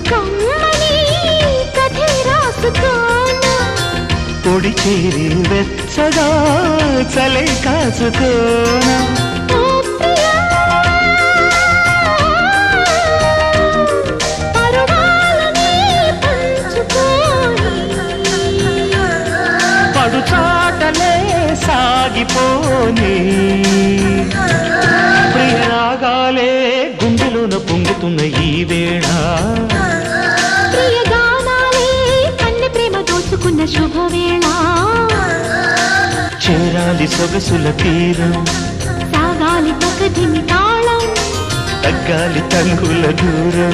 కమ్మని కథే రాసుకోనా పొడి చేరి వెచ్చగా చలే కాచుకోనా పడుచాటలే సాగిపోని ప్రియరాగాలే గుండెలోన పొంగుతున్న ఈ వేళ ప్రియగానాలే కన్నె ప్రేమ దోచుకున్న శుభవేళ చేరాలి సొగసుల తీరం సాగాలి పకదిమి తాళం తగ్గాలి తంగుల దూరం